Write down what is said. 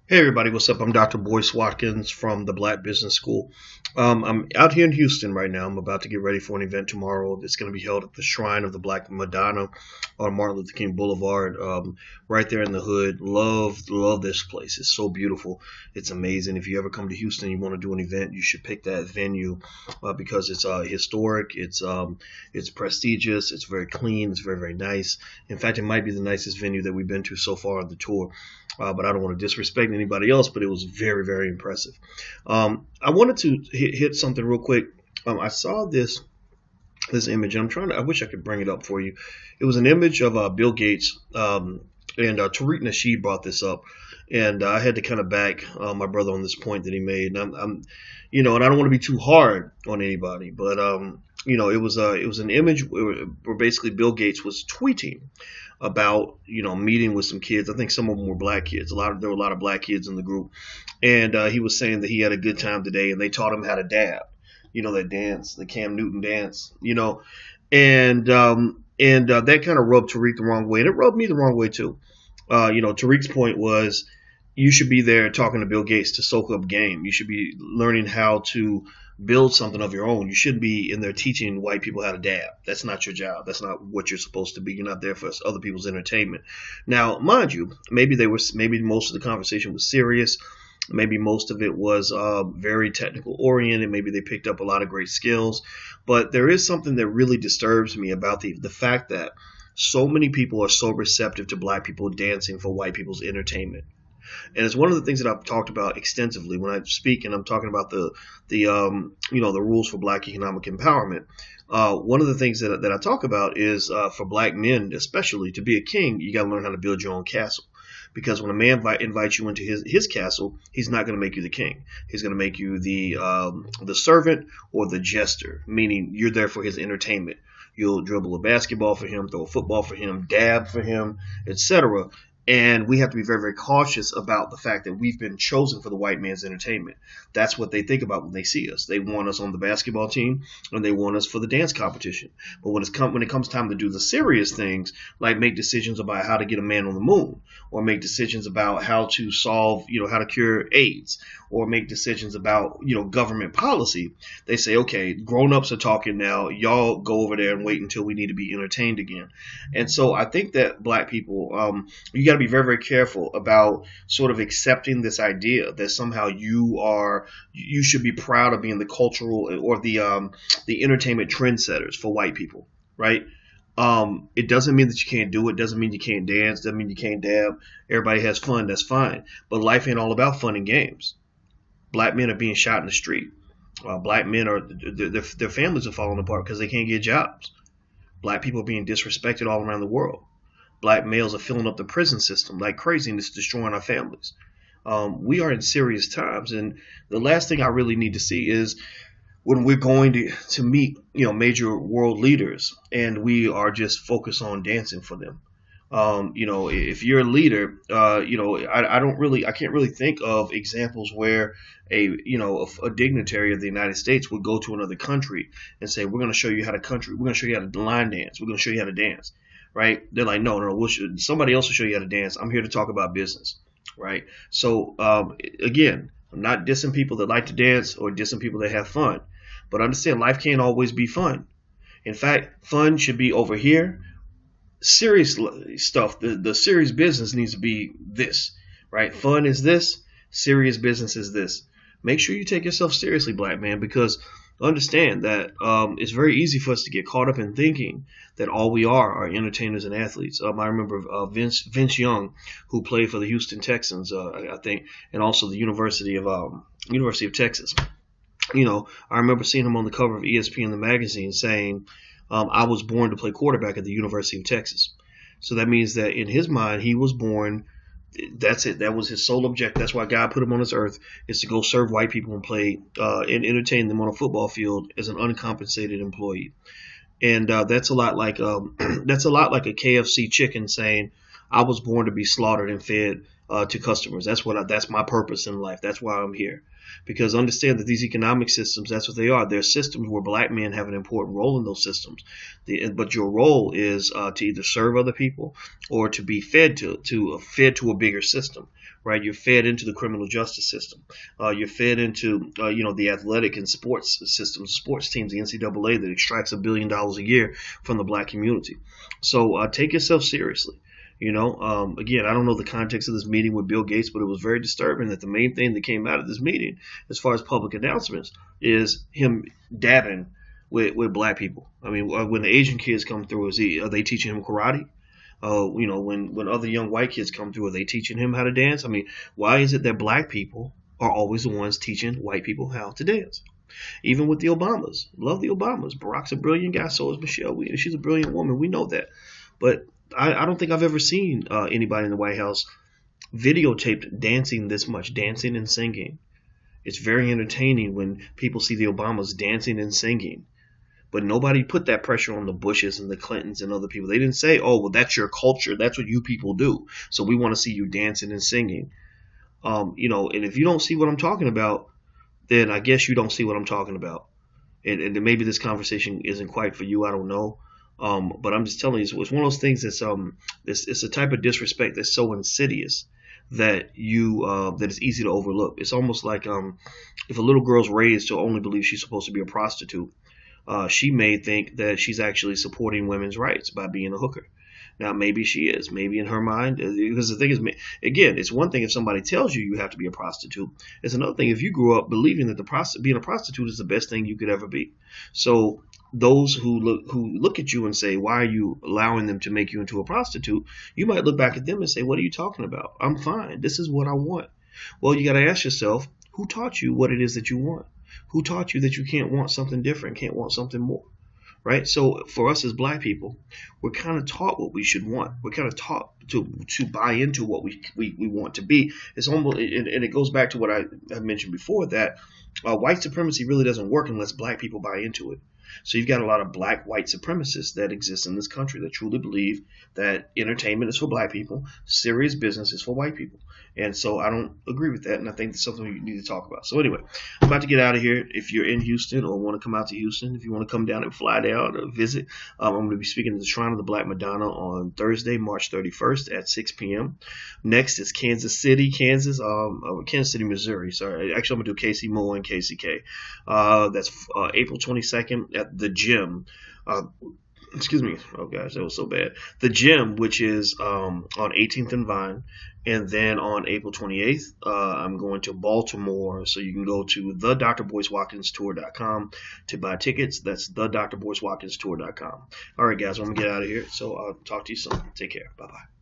Hey everybody, what's up? I'm Dr. Boyce Watkins from the Black Business School. I'm out here in Houston right now. I'm about to get ready for an event tomorrow that's going to be held at the Shrine of the Black Madonna on Martin Luther King Boulevard, right there in the hood. Love this place. It's so beautiful. It's amazing. If you ever come to Houston, and you want to do an event, you should pick that venue because it's historic. It's prestigious. It's very clean. It's very nice. In fact, it might be the nicest venue that we've been to so far on the tour. But I don't want to disrespect anybody else, but it was very impressive. I wanted to hit something real quick. I saw this image, and I wish I could bring it up for you. It was an image of Bill Gates, and Tariq Nasheed brought this up, and I had to kind of back my brother on this point that he made. And and I don't want to be too hard on anybody, but it was an image where basically Bill Gates was tweeting about meeting with some kids. I think some of them were black kids. There were a lot of black kids in the group, and he was saying that he had a good time today, and they taught him how to dab. That dance, the Cam Newton dance. And that kind of rubbed Tariq the wrong way, and it rubbed me the wrong way too. Tariq's point was you should be there talking to Bill Gates to soak up game. You should be learning how to build something of your own. You shouldn't be in there teaching white people how to dab. That's not your job. That's not what you're supposed to be. You're not there for other people's entertainment. Now, mind you, maybe most of the conversation was serious. Maybe most of it was very technical oriented. Maybe they picked up a lot of great skills. But there is something that really disturbs me about the fact that so many people are so receptive to black people dancing for white people's entertainment. And it's one of the things that I've talked about extensively when I speak, and I'm talking about the rules for black economic empowerment. One of the things that I talk about is for black men, especially, to be a king, you got to learn how to build your own castle. Because when a man invites you into his castle, he's not going to make you the king. He's going to make you the servant or the jester, meaning you're there for his entertainment. You'll dribble a basketball for him, throw a football for him, dab for him, etc. And we have to be very cautious about the fact that we've been chosen for the white man's entertainment. That's what they think about when they see us. They want us on the basketball team, and they want us for the dance competition. But when it comes time to do the serious things, like make decisions about how to get a man on the moon, or make decisions about how to solve, how to cure AIDS, or make decisions about, government policy, they say, okay, grown-ups are talking now. Y'all go over there and wait until we need to be entertained again. And so I think that black people, you got to be very careful about sort of accepting this idea that somehow you should be proud of being the cultural or the entertainment trendsetters for white people, right? It doesn't mean that you can't do it. Doesn't mean you can't dance. Doesn't mean you can't dab. Everybody has fun. That's fine. But life ain't all about fun and games. Black men are being shot in the street. Black men their families are falling apart because they can't get jobs. Black people are being disrespected all around the world. Black males are filling up the prison system like crazy, and it's destroying our families. We are in serious times, and the last thing I really need to see is when we're going to meet major world leaders, and we are just focused on dancing for them. If you're a leader, I can't really think of examples where a dignitary of the United States would go to another country and say, we're going to show you how to line dance. We're going to show you how to dance. Right? They're like, no, somebody else will show you how to dance. I'm here to talk about business. Right? So, again, I'm not dissing people that like to dance or dissing people that have fun, but understand life can't always be fun. In fact, fun should be over here. Serious stuff, the serious business needs to be this, right? Fun is this, serious business is this. Make sure you take yourself seriously, black man, because understand that it's very easy for us to get caught up in thinking that all we are entertainers and athletes. I remember Vince Young, who played for the Houston Texans, I think, and also the University of Texas. I remember seeing him on the cover of ESPN the magazine saying, I was born to play quarterback at the University of Texas. So that means that in his mind, he was born. That's it. That was his sole objective. That's why God put him on this earth, is to go serve white people and play and entertain them on a football field as an uncompensated employee. And that's a lot like a KFC chicken saying, I was born to be slaughtered and fed to customers. That's my purpose in life. That's why I'm here. Because understand that these economic systems, that's what they are. They're systems where black men have an important role in those systems. But your role is to either serve other people or to be fed to a bigger system. Right, you're fed into the criminal justice system. You're fed into the athletic and sports systems, sports teams, the NCAA that extracts $1 billion a year from the black community. So take yourself seriously. Again, I don't know the context of this meeting with Bill Gates, but it was very disturbing that the main thing that came out of this meeting, as far as public announcements, is him dabbing with black people. I mean, when the Asian kids come through, are they teaching him karate? When other young white kids come through, are they teaching him how to dance? I mean, why is it that black people are always the ones teaching white people how to dance? Even with the Obamas, love the Obamas. Barack's a brilliant guy, so is Michelle. She's a brilliant woman. We know that, but I don't think I've ever seen anybody in the White House videotaped dancing this much, dancing and singing. It's very entertaining when people see the Obamas dancing and singing. But nobody put that pressure on the Bushes and the Clintons and other people. They didn't say, oh, well, that's your culture. That's what you people do. So we want to see you dancing and singing. And if you don't see what I'm talking about, then I guess you don't see what I'm talking about. And maybe this conversation isn't quite for you. I don't know. But I'm just telling you, it's one of those things that's it's a type of disrespect that's so insidious that it's easy to overlook. It's almost like if a little girl's raised to only believe she's supposed to be a prostitute, she may think that she's actually supporting women's rights by being a hooker. Now, maybe she is. Maybe in her mind, because the thing is, again, it's one thing if somebody tells you you have to be a prostitute. It's another thing if you grew up believing that being a prostitute is the best thing you could ever be. So those who look at you and say, why are you allowing them to make you into a prostitute? You might look back at them and say, what are you talking about? I'm fine. This is what I want. Well, you got to ask yourself, who taught you what it is that you want? Who taught you that you can't want something different, can't want something more? Right? So for us as black people, we're kind of taught what we should want. We're kind of taught to buy into what we want to be. It's almost, and it goes back to what I mentioned before, that white supremacy really doesn't work unless black people buy into it. So you've got a lot of black white supremacists that exist in this country that truly believe that entertainment is for black people, serious business is for white people. And so I don't agree with that, and I think that's something we need to talk about. So anyway, I'm about to get out of here. If you're in Houston or want to come out to Houston, if you want to come down and fly down or visit, I'm going to be speaking at the Shrine of the Black Madonna on Thursday, March 31st at 6 p.m. Next is Kansas City, Missouri. Sorry, actually I'm going to do KC Moa and KCK. That's April 22nd at the Gym. Excuse me. Oh gosh, that was so bad. The Gym, which is on 18th and Vine, and then on April 28th, I'm going to Baltimore. So you can go to thedrboycewatkinstour.com to buy tickets. That's thedrboycewatkinstour.com. All right, guys, I'm gonna get out of here. So I'll talk to you soon. Take care. Bye bye.